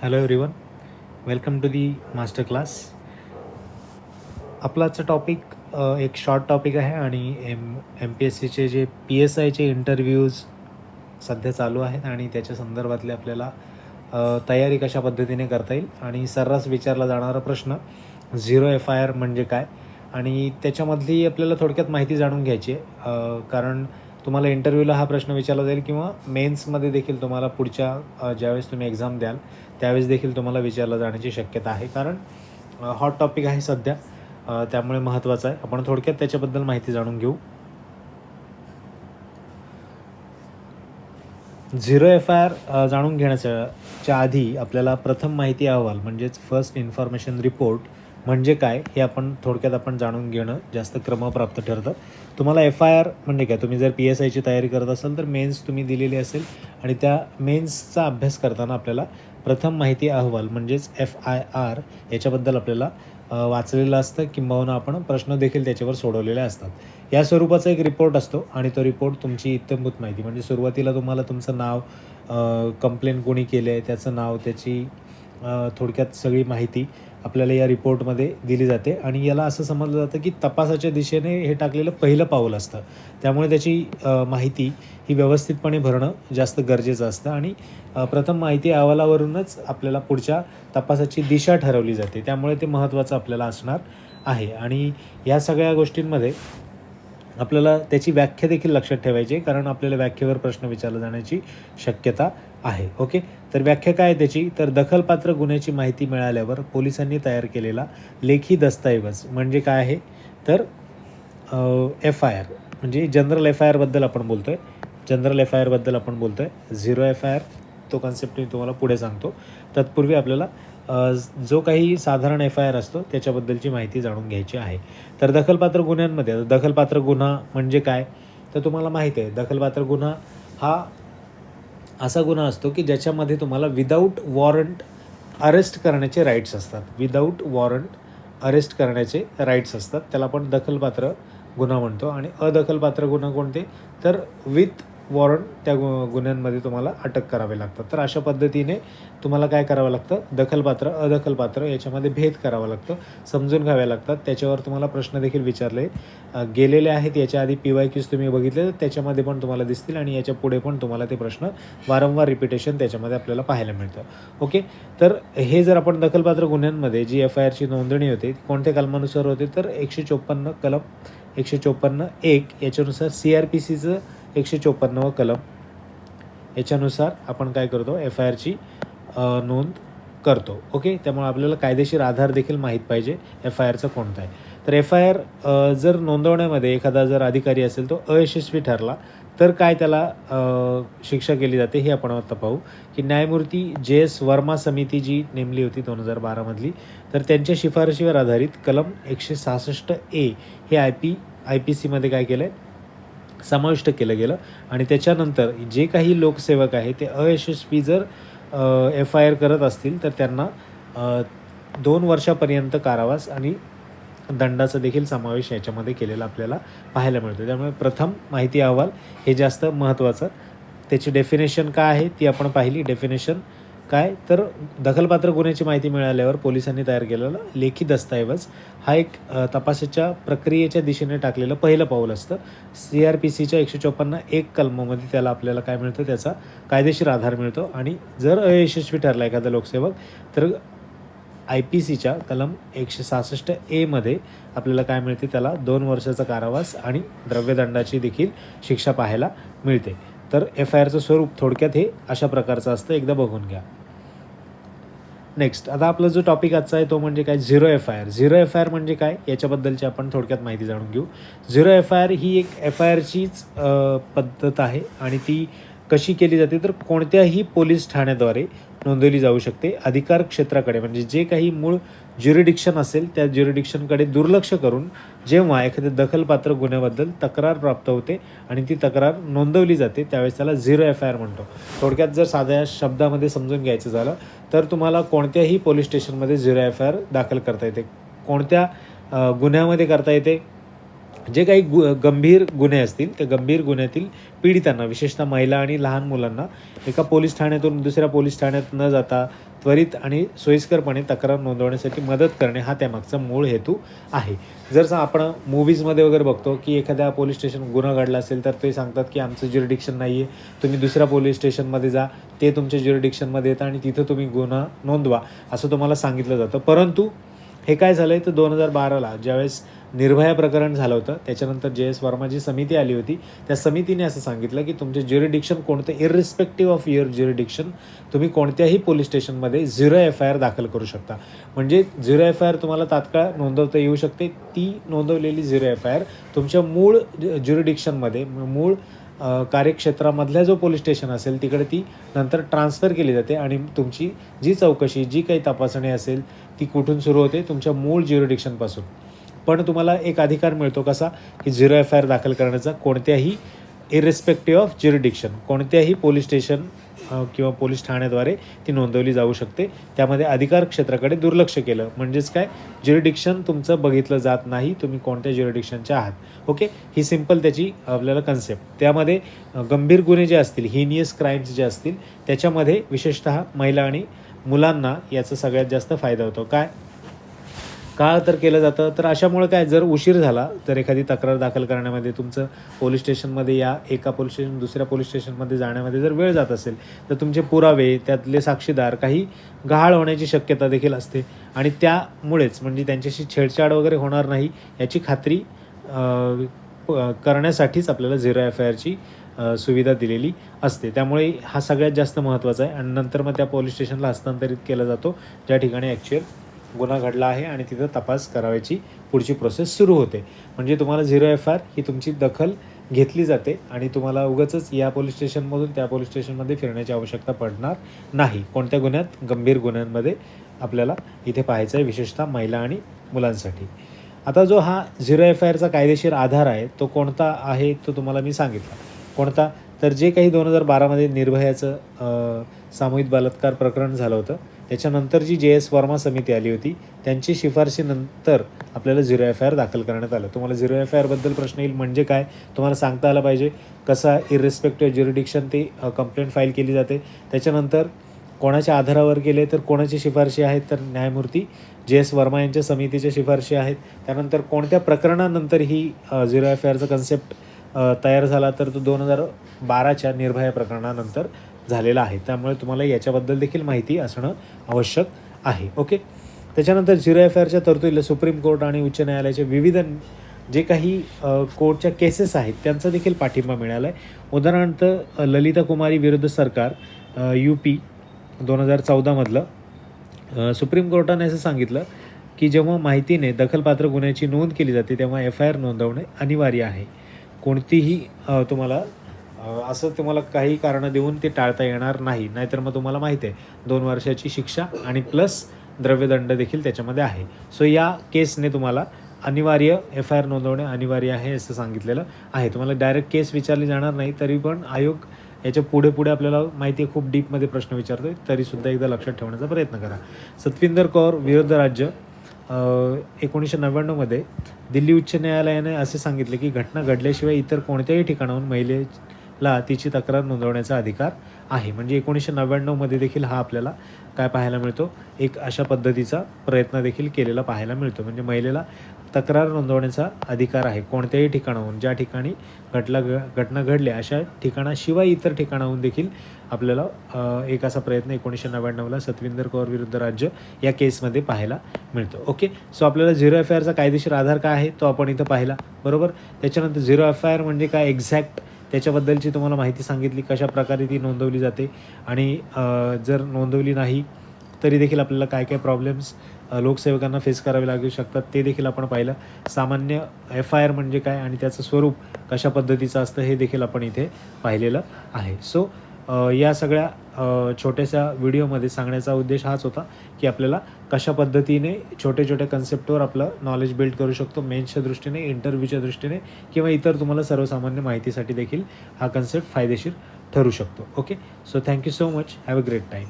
Hello everyone, welcome to the master class. आपला आजचा topic एक शॉर्ट टॉपिक आहे आणि एम पी एस सीचे जे PSIचे इंटरव्ह्यूज सध्या चालू आहेत आणि त्याच्या संदर्भातले आपल्याला तयारी कशा पद्धतीने करता येईल आणि सर्रास विचारला जाणारा प्रश्न झिरो FIR म्हणजे काय आणि त्याच्यामधली आपल्याला थोडक्यात माहिती जाणून घ्यायची आहे. कारण तुम्हाला इंटरव्ह्यूला हा प्रश्न विचारला जाईल किंवा मेन्समध्ये देखील तुम्हाला पुढच्या ज्यावेळेस तुम्ही एक्झाम द्याल त्यावेळेस देखील तुम्हाला विचारलं जाण्याची शक्यता आहे. कारण हॉट टॉपिक आहे सध्या, त्यामुळे महत्त्वाचं आहे. आपण थोडक्यात त्याच्याबद्दल माहिती जाणून घेऊ. झिरो FIR जाणून घेण्याच्या आधी आपल्याला प्रथम माहिती अहवाल म्हणजेच फर्स्ट इन्फॉर्मेशन रिपोर्ट म्हणजे काय हे आपण थोडक्यात जाणून घेणं जास्त क्रमप्राप्त ठरतं. तुम्हाला FIR म्हणजे काय, तुम्ही जर PSIची तयारी करत असाल तर मेन्स तुम्ही दिलेली असेल आणि त्या मेन्सचा अभ्यास करताना आपल्याला प्रथम माहिती अहवाल म्हणजेच FIR याच्याबद्दल आपल्याला वाचलेलं असतं किंबहुना आपण प्रश्न देखील त्याच्यावर सोडवलेले असतात. या स्वरूपाचा एक रिपोर्ट असतो आणि तो रिपोर्ट तुमची इत्थंभूत माहिती म्हणजे सुरुवातीला तुम्हाला तुमचं नाव, कंप्लेंट कोणी केले आहे त्याचं नाव, त्याची थोडक्यात सगळी माहिती आपल्याला या रिपोर्टमध्ये दिली जाते आणि याला असं समजलं जातं की तपासाच्या दिशेने हे टाकलेलं पहिलं पाऊल असतं. त्यामुळे त्याची माहिती ही व्यवस्थितपणे भरणं जास्त गरजेचं असतं आणि प्रथम माहिती अहवालावरूनच आपल्याला पुढच्या तपासाची दिशा ठरवली जाते. त्यामुळे ते महत्त्वाचं आपल्याला असणार आहे आणि या सगळ्या गोष्टींमध्ये आपल्याला त्याची व्याख्या देखील लक्षात ठेवायची आहे, कारण आपल्याला व्याख्येवर प्रश्न विचारला जाण्याची शक्यता आहे. ओके, तर व्याख्या काय आहे त्याची, तर दखलपात्र गुन्ह्याची माहिती मिळाल्यावर पोलिसांनी तयार केलेला लेखी दस्तऐवज म्हणजे काय आहे, तर FIR म्हणजे जनरल FIRबद्दल आपण बोलतो आहे. जनरल FIRबद्दल आपण बोलतो आहे. झिरो FIR तो कन्सेप्ट मी तुम्हाला पुढे सांगतो. तत्पूर्वी आपल्याला जो काही साधारण FIR असतो त्याच्याबद्दलची माहिती जाणून घ्यायची आहे. तर दखलपात्र गुन्ह्यांमध्ये दखलपात्र गुन्हा म्हणजे काय, तर तुम्हाला माहिती आहे दखलपात्र गुन्हा हा असा गुन्हा असतो की ज्याच्यामध्ये तुम्हाला विदाऊट वॉरंट अरेस्ट करण्याचे राईट्स असतात. विदाऊट वॉरंट अरेस्ट करण्याचे राईट्स असतात, त्याला आपण दखलपात्र गुन्हा म्हणतो. आणि अदखलपात्र गुन्हा कोणते, तर विथ वॉरंट त्या गुन्ह्यांमध्ये तुम्हाला अटक करावी लागतात. तर अशा पद्धतीने तुम्हाला काय करावं लागतं, दखलपात्र अदखलपात्र याच्यामध्ये भेद करावा लागतो, समजून घ्यावे लागतात. त्याच्यावर तुम्हाला प्रश्न देखील विचारले गेलेले आहेत. याच्या आधी PYQs तुम्ही बघितले तर त्याच्यामध्ये पण तुम्हाला दिसतील आणि याच्या पुढे पण तुम्हाला ते प्रश्न वारंवार रिपिटेशन त्याच्यामध्ये आपल्याला पाहायला मिळतं. ओके, तर हे जर आपण दखलपात्र गुन्ह्यांमध्ये जी FIRची नोंदणी होते कोणत्या कलमानुसार होते, तर 154 कलम 154(1) याच्यानुसार CRPCचं 154व कलम याच्यानुसार आपण काय करतो, FIRची नोंद करतो. ओके, त्यामुळे आपल्याला कायदेशीर आधार देखील माहीत पाहिजे FIRचा कोणता आहे. तर FIR जर नोंदवण्यामध्ये एखादा जर अधिकारी असेल तो अयशस्वी ठरला तर काय त्याला शिक्षा केली जाते हे आपण आता पाहू. की न्यायमूर्ती JS वर्मा समिती जी नेमली होती 2012मधली, तर त्यांच्या शिफारशीवर आधारित कलम 166A हे IPCमध्ये काय केलं आहे, समाविष्ट केलं गेलं आणि त्याच्यानंतर जे काही लोकसेवक आहे ते अयशस्वी जर FIR करत असतील तर त्यांना 2 वर्षापर्यंत कारावास आणि दंडाचा देखील समावेश याच्यामध्ये केलेला आपल्याला पाहायला मिळतो. त्यामुळे प्रथम माहिती अहवाल हे जास्त महत्त्वाचं. त्याची डेफिनेशन काय आहे ती आपण पाहिली. डेफिनेशन काय, तर दखलपात्र गुन्ह्याची माहिती मिळाल्यावर पोलिसांनी तयार केलेला लेखी दस्तऐवज हा एक तपासाच्या प्रक्रियेच्या दिशेने टाकलेलं पहिलं पाऊल असतं. CRPCच्या 154(1) कलमामध्ये त्याला आपल्याला काय मिळतं, त्याचा कायदेशीर आधार मिळतो. आणि जर अयशस्वी ठरला एखादा लोकसेवक तर IPCच्या कलम 166A मध्ये आपल्याला काय मिळते, त्याला 2 वर्षाचा कारावास आणि द्रव्यदंडाची देखील शिक्षा पाहायला मिळते. तर FIRचं स्वरूप थोडक्यात हे अशा प्रकारचं असतं, एकदा बघून घ्या. नेक्स्ट, आता आपला जो टॉपिक आजचा आहे तो म्हणजे काय, झिरो FIR. झिरो FIR म्हणजे काय याच्याबद्दलची आपण थोडक्यात माहिती जाणून घेऊ. झिरो FIR ही एक FIRचीच पद्धत आहे आणि ती कशी केली जाते, तर कोणत्याही पोलीस ठाण्याद्वारे नोंदवली जाऊ शकते. अधिकार क्षेत्राकडे म्हणजे जे काही मूळ ज्युरिडिक्शन असेल त्या ज्युरिडिक्शनकडे दुर्लक्ष करून जेव्हा एखाद्या दखलपात्र गुन्ह्याबद्दल तक्रार प्राप्त होते आणि ती तक्रार नोंदवली जाते त्यावेळेस त्याला झिरो FIR म्हणतो. थोडक्यात जर साध्या शब्दामध्ये समजून घ्यायचं झालं तर तुम्हाला कोणत्याही पोलीस स्टेशनमध्ये झिरो FIR दाखल करता येते. कोणत्या गुन्ह्यामध्ये करता येते, जे काही गंभीर गुन्हे असतील त्या गंभीर गुन्ह्यातील पीडितांना, विशेषतः महिला आणि लहान मुलांना एका पोलीस ठाण्यातून दुसऱ्या पोलीस ठाण्यात न जाता त्वरित आणि सोयीस्करपणे तक्रार नोंदवण्यासाठी मदत करणे हा त्यामागचा मूळ हेतू आहे. जर आपण मूव्हीजमध्ये वगैरे बघतो की एखाद्या पोलीस स्टेशन गुन्हा घडला असेल तर ते सांगतात की आमचं ज्युरिडिक्शन नाही आहे, तुम्ही दुसऱ्या पोलीस स्टेशनमध्ये जा, ते तुमच्या ज्युरिडिक्शनमध्ये येतं आणि तिथं तुम्ही गुन्हा नोंदवा असं तुम्हाला सांगितलं जातं. परंतु हे काय झालं आहे तर 2012ला ज्यावेळेस निर्भया प्रकरण झालं होतं त्याच्यानंतर JS वर्माची समिती आली होती. त्या समितीने असं सांगितलं की तुमचे ज्युरिडिक्शन कोणतं, इर्रिस्पेक्टिव्ह ऑफ युअर ज्युरिडिक्शन, तुम्ही कोणत्याही पोलीस स्टेशनमध्ये 0 FIR दाखल करू शकता. म्हणजे 0 FIR तुम्हाला तात्काळ नोंदवता येऊ शकते. ती नोंदवलेली 0 FIR तुमच्या मूळ ज्युरिडिक्शनमध्ये, मूळ कार्यक्षेत्रामधल्या जो पोलीस स्टेशन असेल तिकडे ती नंतर ट्रान्सफर केली जाते आणि तुमची जी चौकशी, जी काही तपासणी असेल ती कुठून सुरू होते, तुमच्या मूळ ज्युरिडिक्शनपासून. पण तुम्हाला एक अधिकार मिळतो कसा, की 0 FIR दाखल करण्याचा कोणत्याही इर्रिस्पेक्टिव्ह ऑफ ज्युरिडिक्शन, कोणत्याही पोलीस स्टेशन किंवा पोलीस ठाण्याद्वारे ती नोंदवली जाऊ शकते. त्यामध्ये अधिकार क्षेत्राकडे दुर्लक्ष केलं म्हणजेच काय, ज्युरिडिक्शन तुमचं बघितलं जात नाही, तुम्ही कोणत्या ज्युरिडिक्शनच्या आहात. ओके, ही सिंपल त्याची आपल्याला कन्सेप्ट. त्यामध्ये गंभीर गुन्हे जे असतील, हिनियस क्राईम्स जे असतील त्याच्यामध्ये विशेषतः महिला आणि मुलांना याचा सगळ्यात जास्त फायदा होतो. का तर केलं जातं तर अशामुळे काय, जर उशीर झाला तर एखादी तक्रार दाखल करण्यामध्ये तुमचं पोलीस स्टेशनमध्ये एका पोलीस स्टेशन दुसऱ्या पोलीस स्टेशनमध्ये जाण्यामध्ये जर वेळ जात असेल तर तुमचे पुरावे, त्यातले साक्षीदार काही गहाळ होण्याची शक्यता देखील असते आणि त्यामुळेच म्हणजे त्यांच्याशी छेडछाड वगैरे होणार नाही याची खात्री करण्यासाठीच आपल्याला 0 FIRची सुविधा दिलेली असते. त्यामुळे हा सगळ्यात जास्त महत्त्वाचा आहे. आणि नंतर मग त्या पोलीस स्टेशनला हस्तांतरित केला जातो ज्या ठिकाणी ॲक्च्युअल गुन्हा घडला आहे आणि तिथं तपास करायची पुढची प्रोसेस सुरू होते. म्हणजे तुम्हाला 0 FIR ही तुमची दखल घेतली जाते आणि तुम्हाला उगाचच या पोलीस स्टेशनमधून त्या पोलीस स्टेशनमध्ये फिरण्याची आवश्यकता पडणार नाही. कोणत्या गुन्ह्यात, गंभीर गुन्ह्यांमध्ये आपल्याला इथे पाहायचं आहे, विशेषतः महिला आणि मुलांसाठी. आता जो हा 0 FIRचा कायदेशीर आधार आहे तो कोणता आहे तो तुम्हाला मी सांगितला. कोणता, तर जे काही 2012मध्ये निर्भयाचं सामूहिक बलात्कार प्रकरण झालं होतं त्याच्यानंतर जी JS वर्मा समिती आली होती त्यांची शिफारशीनंतर आपल्याला 0 FIR दाखल करण्यात आलं. तुम्हाला 0 FIRबद्दल प्रश्न येईल म्हणजे काय, तुम्हाला सांगता आलं पाहिजे. कसा इर्रिस्पेक्टिव्ह ज्युरिडिक्शन ते कंप्लेंट फाईल केली जाते, त्याच्यानंतर कोणाच्या आधारावर केले तर कोणाची शिफारशी आहेत तर न्यायमूर्ती JS वर्मा यांच्या समितीच्या शिफारशी आहेत. त्यानंतर कोणत्या प्रकरणानंतर ही 0 FIRचा कन्सेप्ट तयार झाला तर तो 2012च्या निर्भया प्रकरणानंतर झालेला आहे. त्यामुळे तुम्हाला याच्याबद्दल देखील माहिती असणं आवश्यक आहे. ओके, त्याच्यानंतर 0 FIRच्या तरतुदीला सुप्रीम कोर्ट आणि उच्च न्यायालयाचे विविध जे काही कोर्टच्या केसेस आहेत त्यांचा देखील पाठिंबा मिळाला आहे. उदाहरणार्थ ललिता कुमारी विरुद्ध सरकार UP 2014मधलं सुप्रीम कोर्टाने असं सांगितलं की जेव्हा माहितीने दखलपात्र गुन्ह्याची नोंद केली जाते तेव्हा FIR नोंदवणे अनिवार्य आहे. कोणतीही असं तुम्हाला काही कारणं देऊन ते टाळता येणार नाही, नाहीतर मग तुम्हाला माहिती आहे 2 वर्षाची शिक्षा आणि प्लस द्रव्यदंड देखील त्याच्यामध्ये आहे. सो या केसने तुम्हाला अनिवार्य FIR नोंदवणे अनिवार्य आहे असं सांगितलेलं आहे. तुम्हाला डायरेक्ट केस विचारली जाणार नाही तरी पण आयोग याच्या पुढे आपल्याला माहिती आहे खूप डीपमध्ये प्रश्न विचारतो आहे, तरीसुद्धा एकदा लक्षात ठेवण्याचा प्रयत्न करा. सतविंदर कौर विरुद्ध राज्य 1999मध्ये दिल्ली उच्च न्यायालयाने असे सांगितले की घटना घडल्याशिवाय इतर कोणत्याही ठिकाणाहून महिलेला तिची तक्रार नोंदवण्याचा अधिकार आहे. म्हणजे 1999मध्ये देखील हा आपल्याला काय पाहायला मिळतो, एक अशा पद्धतीचा प्रयत्न देखील केलेला पाहायला मिळतो. म्हणजे महिलेला तक्रार नोंदवण्याचा अधिकार आहे कोणत्याही ठिकाणाहून, ज्या ठिकाणी घटना घडल्या अशा ठिकाणाशिवाय इतर ठिकाणाहून देखील आपल्याला एक असा प्रयत्न 1999ला सतविंदर कौर विरुद्ध राज्य या केसमध्ये पाहायला मिळतो. ओके, सो आपल्याला 0 FIRचा कायदेशीर आधार काय आहे तो आपण इथं पाहिला, बरोबर. त्याच्यानंतर 0 FIR म्हणजे काय एक्झॅक्ट त्याच्याबद्दलची तुम्हाला माहिती सांगितली, कशा प्रकारे ती नोंदवली जाते आणि जर नोंदवली नाही तरी देखील आपल्याला काय काय प्रॉब्लेम्स लोकसेवकांना फेस करावे लागू शकतात ते देखील आपण पाहिलं. सामान्य FIR म्हणजे काय आणि त्याचं स्वरूप कशा पद्धतीचं असतं हे देखील आपण इथे पाहिलेलं आहे. सो या सगळ्या छोट्याशा व्हिडिओमध्ये सांगण्याचा उद्देश हाच होता की आपल्याला कशा पद्धतीने छोटे छोटे कन्सेप्टवर आपलं नॉलेज बिल्ड करू शकतो, मेन्सच्या दृष्टीने, इंटरव्ह्यूच्या दृष्टीने किंवा इतर तुम्हाला सर्वसामान्य माहितीसाठी देखील हा कन्सेप्ट फायदेशीर ठरू शकतो. Okay, so thank you so much, have a great time.